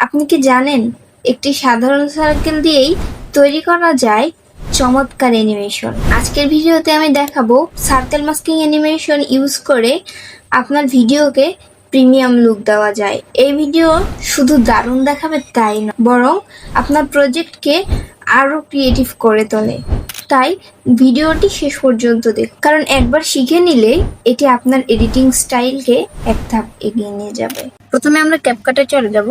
আপনি কি জানেন একটি সাধারণ সার্কেল দিয়েই তৈরি করা যায় চমৎকার অ্যানিমেশন। আজকের ভিডিওতে আমি দেখাবো সার্কেল মাস্কিং অ্যানিমেশন ইউজ করে আপনার ভিডিওকে প্রিমিয়াম লুক দেওয়া যায়। এই ভিডিও শুধু দারুণ দেখাবে তাই না, বরং আপনার প্রজেক্টকে আরো ক্রিয়েটিভ করে তোলে। তাই ভিডিওটি শেষ পর্যন্ত দেখুন, কারণ একবার শিখে নিলে এটি আপনার এডিটিং স্টাইলকে এক ধাপ এগিয়ে নিয়ে যাবে। প্রথমে আমরা ক্যাপকাটে চলে যাব।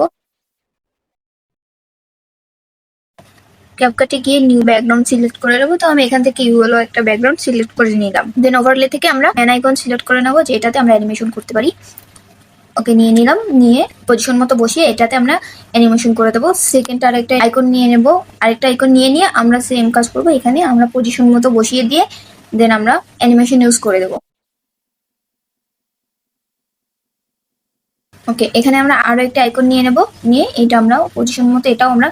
ক্যাপকাটে গিয়ে নিউ ব্যাকগ্রাউন্ড সিলেক্ট করে নেবো। তো আমি এখান থেকে ইউএলও একটা ব্যাকগ্রাউন্ড সিলেক্ট করে নিলাম। দেন ওভারলে থেকে আমরা ম্যান আইকন সিলেক্ট করে নেবো, যেটাতে আমরা অ্যানিমেশন করতে পারি। ওকে, নিয়ে নিলাম। নিয়ে পজিশন মতো বসিয়ে এটাতে আমরা অ্যানিমেশন করে দেবো। সেকেন্ড আরেকটা আইকন নিয়ে নেবো। আরেকটা আইকন নিয়ে আমরা সেম কাজ করবো। এখানে আমরা পজিশন মতো বসিয়ে দিয়ে দেন আমরা অ্যানিমেশন ইউজ করে দেবো। ওকে, এখানে আমরা আরো একটা আইকন নিয়ে নেব। নিয়ে এটা আমরা পজিশন মতো এটাও আমরা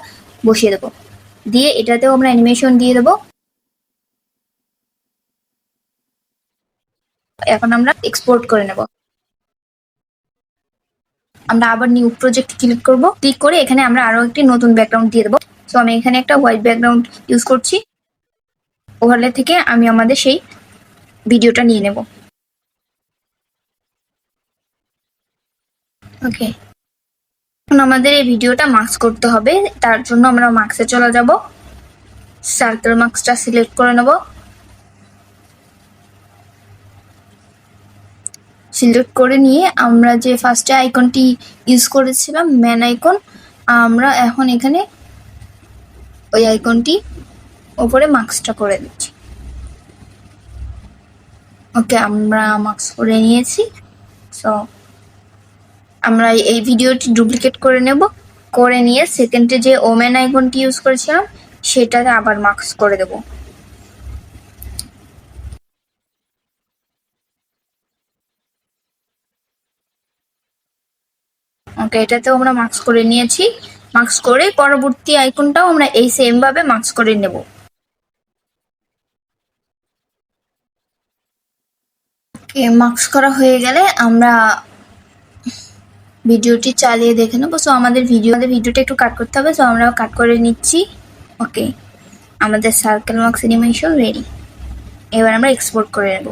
বসিয়ে দেবো। দিয়ে এটাতেও আমরা অ্যানিমেশন দিয়ে দেবো। এখন আমরা এক্সপোর্ট করে নেব। আমরা আবার নিউ প্রজেক্ট ক্লিক করব। ক্লিক করে এখানে আমরা আরো একটি নতুন ব্যাকগ্রাউন্ড দিয়ে দেবো। সো আমি এখানে একটা হোয়াইট ব্যাকগ্রাউন্ড ইউজ করছি। ওভারলে থেকে আমি আমাদের সেই ভিডিওটা নিয়ে নেব। ওকে, এখন আমাদের এই ভিডিওটা মাস্ক করতে হবে। তার জন্য আমরা মাস্কে চলে যাব। সার্কেল মাস্কটা সিলেক্ট করে নেব। সিলেক্ট করে নিয়ে আমরা যে ফার্স্টে আইকনটি ইউজ করেছিলাম ম্যান আইকন, আমরা এখন এখানে ওই আইকনটি ওপরে মাস্কটা করে দিচ্ছি। ওকে, আমরা মাস্ক করে নিয়েছি। সো আমরা এই ভিডিওটি ডুপ্লিকেট করে নেব। করে নিয়ে সেকেন্ডে যে ওমেন আইকনটি ইউজ করেছিলাম সেটাতে আবার মাস্ক করে দেব। ওকে, এটাতেও আমরা মাস্ক করে নিয়েছি। মাস্ক করে পরবর্তী আইকনটাও আমরা এই সেম ভাবে মাস্ক করে নেব। ওকে, মাস্ক করা হয়ে গেলে আমরা ভিডিওটি চালিয়ে দেখে নেবো। সো আমাদের ভিডিওটা একটু কাট করতে হবে। সো আমরা কাট করে নিচ্ছি। ওকে, আমাদের সার্কেল মাস্ক অ্যানিমেশন রেডি। এবার আমরা এক্সপোর্ট করে নেব।